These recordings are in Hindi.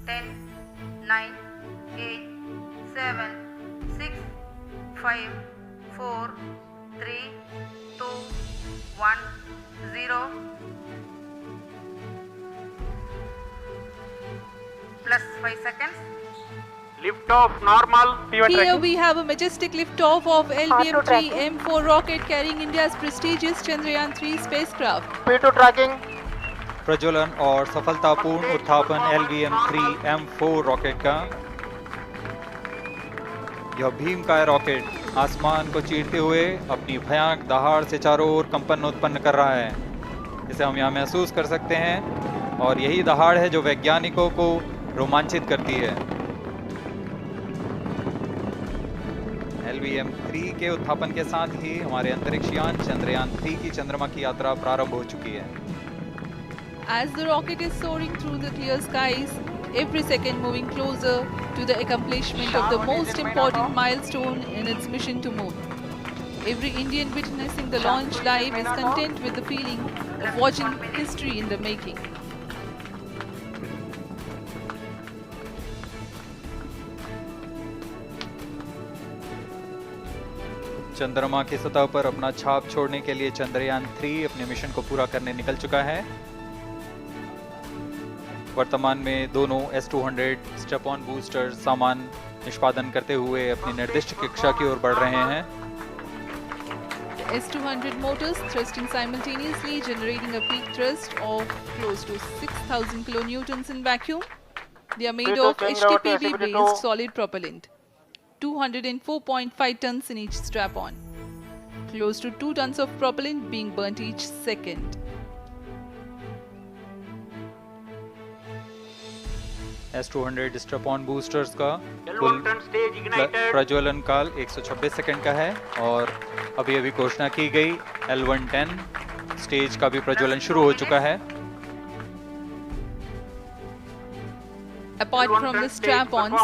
10, 9, 8, 7, 6, 5, 4, 3, 2, 1, 0. Plus 5 seconds. Lift off normal. Here we have a majestic liftoff of LVM-3 M4 rocket carrying India's prestigious Chandrayaan-3 spacecraft. P2 tracking. प्रज्वलन और सफलतापूर्ण उत्थापन LVM-3 M4 रॉकेट का। यह भीमकाय रॉकेट आसमान को चीरते हुए अपनी भयानक दहाड़ से चारों ओर कंपन उत्पन्न कर रहा है। इसे हम यहाँ महसूस कर सकते हैं और यही दहाड़ है जो वैज्ञानिकों को रोमांचित करती है। LVM-3 के उत्थापन के साथ ही हमारे अंतरिक्ष यान चंद्रयान-3 की चंद्रमा की यात्रा प्रारंभ हो चुकी है। As the rocket is soaring through the clear skies, every second moving closer to the accomplishment of the most important milestone in its mission to moon. Every Indian witnessing the launch live is content with the feeling of watching history in the making. चंद्रमा की सतह पर अपना छाप छोड़ने के लिए चंद्रयान-3 अपने मिशन को पूरा करने निकल चुका है। वर्तमान में दोनों S-200 स्टेप ऑन बूस्टर सामान निष्पादन करते हुए अपनी निर्दिष्ट कक्षा की ओर बढ़ रहे हैं। S-200 motors thrusting simultaneously, generating a peak thrust of close to 6,000 kilonewtons in vacuum. They are made of HTPB-based solid propellant. 204.5 tons in each strap-on. Close to 2 tons of propellant being burnt each second. S-200 strap-on boosters का कुल प्रज्वलन काल 126 सेकंड का है और अभी घोषणा की गई L110 स्टेज का भी प्रज्वलन शुरू हो चुका है। Apart from the strap-ons,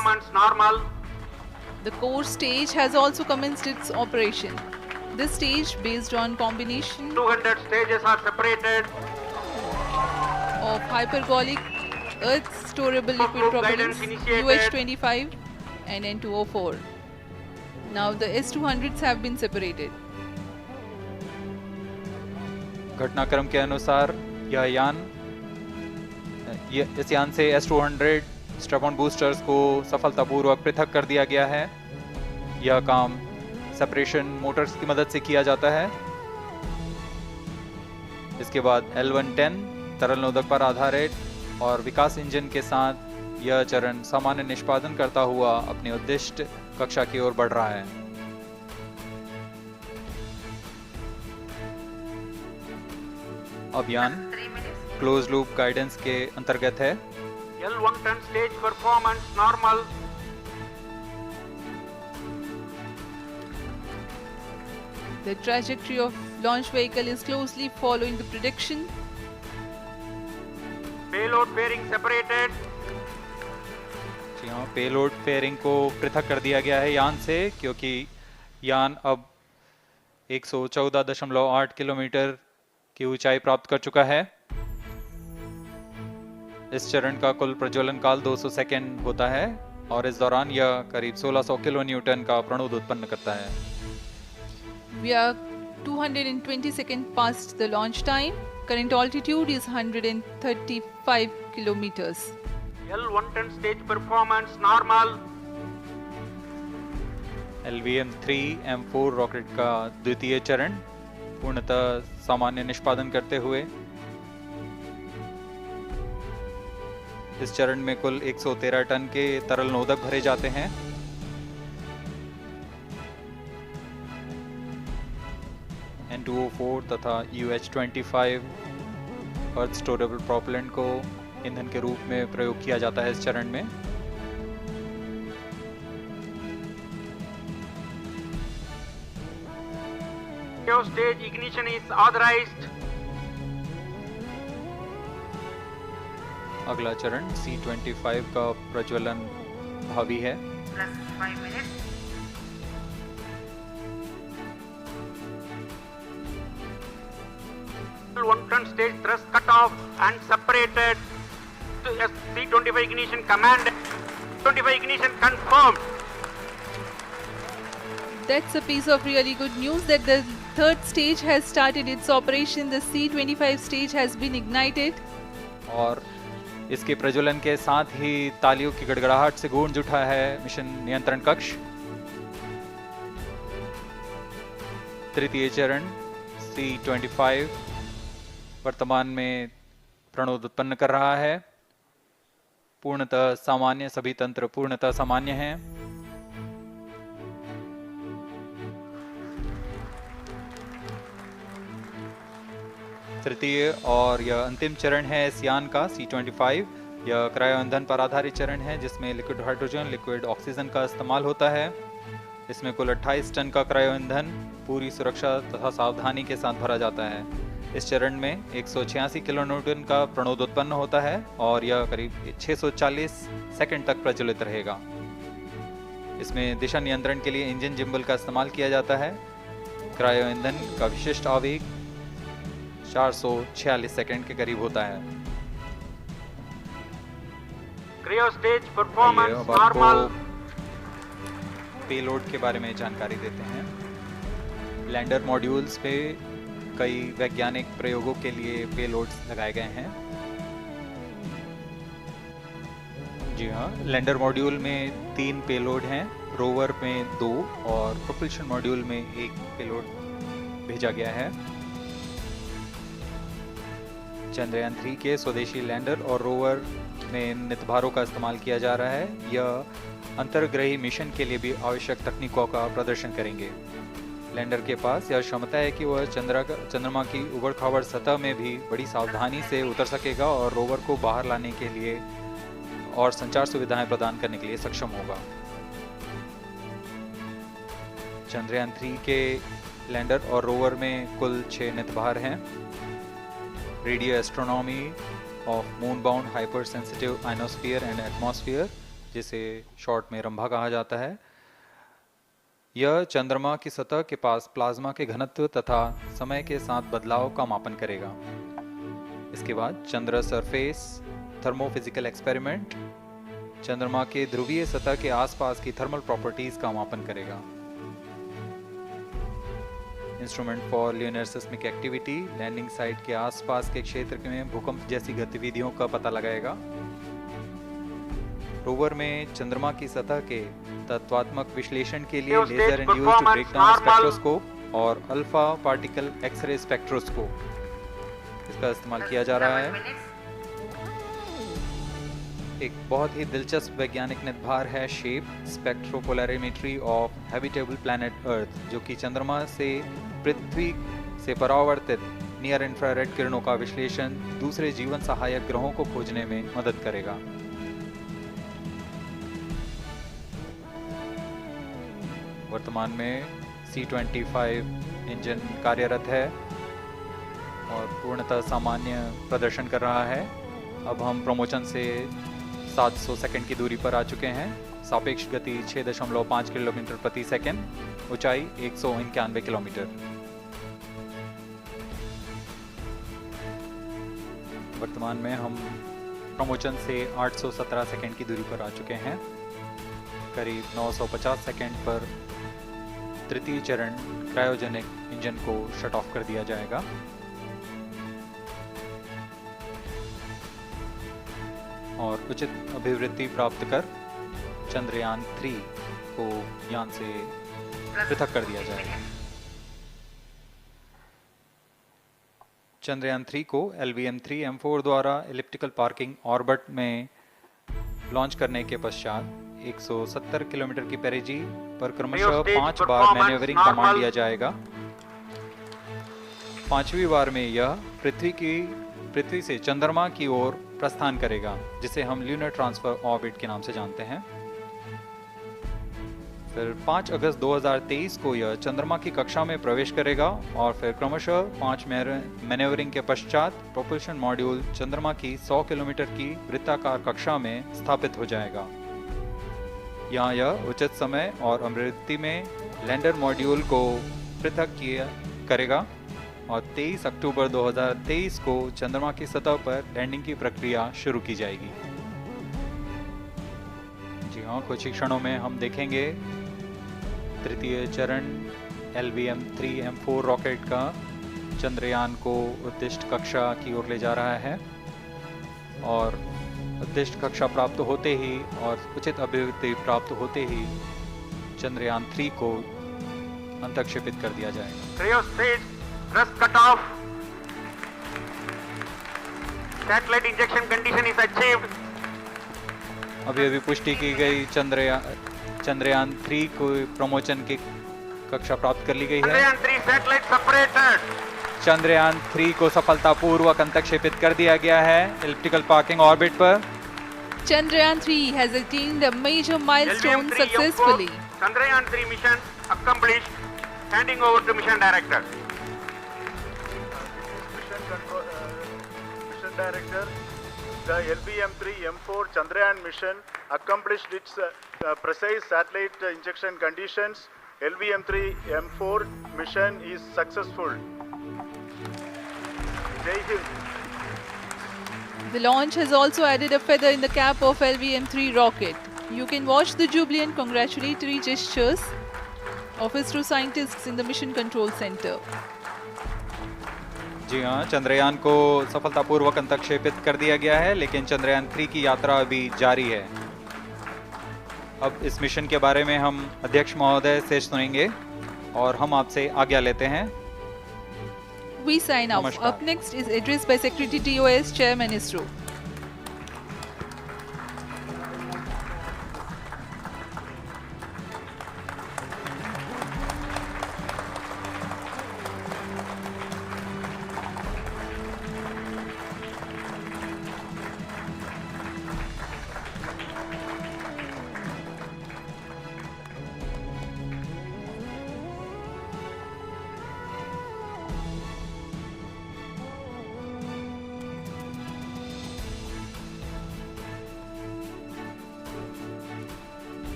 the core stage has also commenced its operation. This stage, based on combination 200 stages are separated of hypergolic earth storable liquid propellants UH-25 and N2O4. Now the S-200s have been separated. घटनाक्रम के अनुसार इस यान से S-200 स्ट्रैप-ऑन बूस्टर्स को सफलतापूर्वक पृथक कर दिया गया है। यह काम सेपरेशन मोटर्स की मदद से किया जाता है। इसके बाद L110 तरल नोदक पर आधारित और विकास इंजन के साथ यह चरण सामान्य निष्पादन करता हुआ अपनी उद्दिष्ट कक्षा की ओर बढ़ रहा है। अभियान क्लोज लूप गाइडेंस के अंतर्गत है। L110 stage performance normal. The trajectory of launch vehicle is closely following the prediction. Payload fairing separated. जी हाँ, पेलोड फेयरिंग को पृथक कर दिया गया है यान से, क्योंकि यान अब 114.8 किलोमीटर की ऊंचाई प्राप्त कर चुका है। इस चरण का कुल प्रज्वलन काल 200 सेकेंड होता है और इस दौरान यह करीब 1600 किलो न्यूटन का प्रणोद उत्पन्न करता है। We are 220 seconds past the launch time. Current altitude is 135 kilometers. L110 stage performance normal. LVM-3 M4 rocket का द्वितीय चरण पूर्णतः सामान्य निष्पादन करते हुए इस चरण में कुल 113 टन के तरल नोदक भरे जाते हैं। N2O4 तथा UH-25 अर्थ स्टोरेबल प्रोपेलेंट को ईंधन के रूप में प्रयोग किया जाता है इस चरण में। Stage ignition is authorized. अगला चरण C-25 का प्रज्वलन भावी है। Plus 5 minutes. L110 stage thrust cut off and separated. to C25 ignition command. 25 ignition confirmed. That's a piece of really good news that the third stage has started its operation. The C25 stage has been ignited. और इसके प्रज्वलन के साथ ही तालियों की गड़गड़ाहट से गूंज उठा है मिशन नियंत्रण कक्ष। तृतीय चरण C25 वर्तमान में प्रणोद उत्पन्न कर रहा है। पूर्णतः सामान्य, सभी तंत्र पूर्णतः सामान्य हैं। तृतीय और यह अंतिम चरण है इस यान का C25। यह क्रायो ईंधन पर आधारित चरण है जिसमें लिक्विड हाइड्रोजन, लिक्विड ऑक्सीजन का इस्तेमाल होता है। इसमें कुल 28 टन का क्रायो ईंधन पूरी सुरक्षा तथा सावधानी के साथ भरा जाता है। इस चरण में 186 किलोन्यूटन का प्रणोद उत्पन्न होता है और यह करीब 640 सेकंड तक प्रज्वलित रहेगा। इसमें दिशा नियंत्रण के लिए इंजन जिम्बल का इस्तेमाल किया जाता है। क्रायो ईंधन का विशिष्ट आवेग 446 सेकंड के करीब होता है। Cryo stage performance अब आपको normal. पेलोड के बारे में जानकारी देते हैं। लैंडर मॉड्यूल्स पे कई वैज्ञानिक प्रयोगों के लिए पेलोड्स लगाए गए हैं। जी हाँ, लैंडर मॉड्यूल में 3 पेलोड हैं, रोवर में 2 और प्रोपल्शन मॉड्यूल में 1 पेलोड भेजा गया है। चंद्रयान 3 के स्वदेशी लैंडर और रोवर में नितभारों का इस्तेमाल किया जा रहा है। यह अंतर्ग्रही मिशन के लिए भी आवश्यक तकनीकों का प्रदर्शन करेंगे। लैंडर के पास यह क्षमता है कि वह चंद्रमा की उबड़-खाबड़ सतह में भी बड़ी सावधानी से उतर सकेगा और रोवर को बाहर लाने के लिए और संचार सुविधाएं प्रदान करने के लिए सक्षम होगा। चंद्रयान 3 के लैंडर और रोवर में कुल 6 नितभार हैं। Radio astronomy of moon bound hyper sensitive ionosphere and atmosphere, जिसे शॉर्ट में रंभा कहा जाता है, यह चंद्रमा की सतह के पास प्लाज्मा के घनत्व तथा समय के साथ बदलाव का मापन करेगा। इसके बाद चंद्र सरफेस थर्मोफिजिकल एक्सपेरिमेंट चंद्रमा के ध्रुवीय सतह के आसपास की थर्मल प्रॉपर्टीज का मापन करेगा। Instrument for lunar seismic activity landing site के आसपास के क्षेत्र में भूकंप जैसी गतिविधियों का पता लगाएगा। रोवर में चंद्रमा की सतह के तत्वात्मक विश्लेषण के लिए लेजर इंड्यूस्ड ब्रेकडाउन स्पेक्ट्रोस्कोप और अल्फा पार्टिकल एक्सरे स्पेक्ट्रोस्कोप इसका इस्तेमाल किया जा रहा है। एक बहुत ही दिलचस्प वैज्ञानिक निर्धार है shape स्पेक्ट्रोपोलैरिमेट्री of habitable planet earth, जो कि चंद्रमा से पृथ्वी से परावर्तित नियर इंफ्रारेड किरणों का विश्लेषण दूसरे जीवन सहायक ग्रहों को खोजने में मदद करेगा। वर्तमान में C25 इंजन कार्यरत है और पूर्णतः सामान्य प्रदर्शन कर रहा है। अब हम प्रमोशन से 700 सेकंड की दूरी पर आ चुके हैं। सापेक्ष गति 6.5 किलोमीटर प्रति सेकंड, ऊंचाई 191 किलोमीटर। वर्तमान में हम प्रमोशन से 817 सेकंड की दूरी पर आ चुके हैं। करीब 950 सेकंड पर तृतीय चरण क्रायोजेनिक इंजन को शट ऑफ कर दिया जाएगा। और उचित अभिवृद्धि प्राप्त कर चंद्रयान 3 को यान से पृथक कर दिया जाएगा। चंद्रयान 3 को LVM-3M4 द्वारा एलिप्टिकल पार्किंग ऑर्बिट में लॉन्च करने के पश्चात 170 किलोमीटर की पेरिजी पर क्रमशः 5 बार मैन्यूवरिंग कमांड दिया जाएगा। 5वीं बार में यह पृथ्वी से चंद्रमा की ओर प्रस्थान करेगा, जिसे हम ल्यूनर ट्रांसफर ऑर्बिट के नाम से जानते हैं। फिर 5 अगस्त 2023 को यह चंद्रमा की कक्षा में प्रवेश करेगा और फिर क्रमशः 5 मैन्यूवरिंग के पश्चात प्रोपल्शन मॉड्यूल चंद्रमा की 100 किलोमीटर की वृत्ताकार कक्षा में स्थापित हो जाएगा। यहाँ यह उचित समय और आवृत्ति में लैंडर मॉड्यूल को पृथक करेगा और 23 अक्टूबर 2023 को चंद्रमा की सतह पर लैंडिंग की प्रक्रिया शुरू की जाएगी। जी हाँ, कुछ ही क्षणों में हम देखेंगे तृतीय चरण LVM-3M4 रॉकेट का चंद्रयान को उद्दिष्ट कक्षा की ओर ले जा रहा है और उद्दिष्ट कक्षा प्राप्त होते ही और उचित अभिवृद्धि प्राप्त होते ही चंद्रयान 3 को अंतक्षेपित कर दिया जाएगा। Cryostage thrust cutoff. Satellite injection condition is achieved. अभी पुष्टि की गई चंद्रयान 3 को प्रमोचन की कक्षा प्राप्त कर ली गई है। Chandrayaan 3 satellite separated. चंद्रयान 3 को सफलतापूर्वक अंतक्षेपित कर दिया गया है एलिप्टिकल पार्किंग ऑर्बिट पर। Chandrayaan 3 has attained a major milestone LVM-3 successfully. Chandrayaan 3 mission accomplished. Handing over to mission director. Mission Director, the LVM-3M4 Chandrayaan mission accomplished its precise satellite injection conditions. LVM-3M4 mission is successful. Jai Hind. The launch has also added a feather in the cap of LVM-3 rocket. You can watch the jubilant congratulatory gestures of ISRO scientists in the Mission Control Center. जी हाँ, चंद्रयान को सफलतापूर्वक अंतक्षेपित कर दिया गया है, लेकिन चंद्रयान 3 की यात्रा अभी जारी है। अब इस मिशन के बारे में हम अध्यक्ष महोदय से सुनेंगे और हम आपसे आज्ञा लेते हैं। We sign off. नमस्कार। Up next is address by Secretary TOS Chairman ISRO.